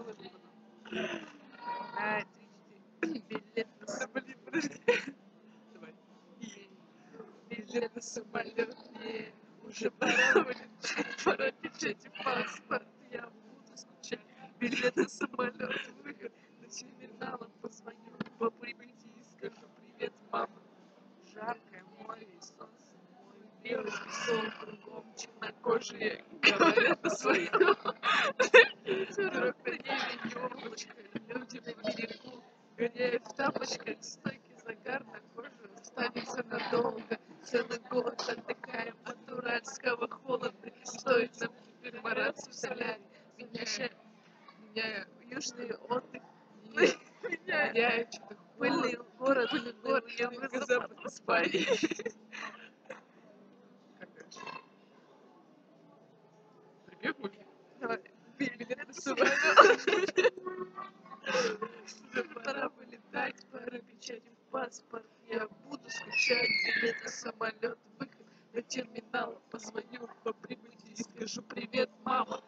выложу потом. Билет на Да, блин, подожди. Давай. билет на самолет, уже пора вылетать, пора печать и паспорт, я буду скучать. Билет на самолет, выход на терминала, позвоню по прибытии и скажу привет, мама. Жаркое море и солнце, мой белый песок, кругом чернокожие говорят на своем. Ветерок на небе не облачко, люди на берегу гоняют в тапочках, стойкий загар на коже останется надолго. Целый год отдыхаем от уральского холода, и стоит нам теперь мараться в солярий. Меняю южный отдых, меняю пыльный город, юго-запад Испании. Как дальше? Припев будет? Давай. Билет на самолет. Уже пора вылетать, пора печатать паспорт. Я буду скучать, билет на самолет, выход на терминал. Позвоню по прибытии и скажу привет, мама.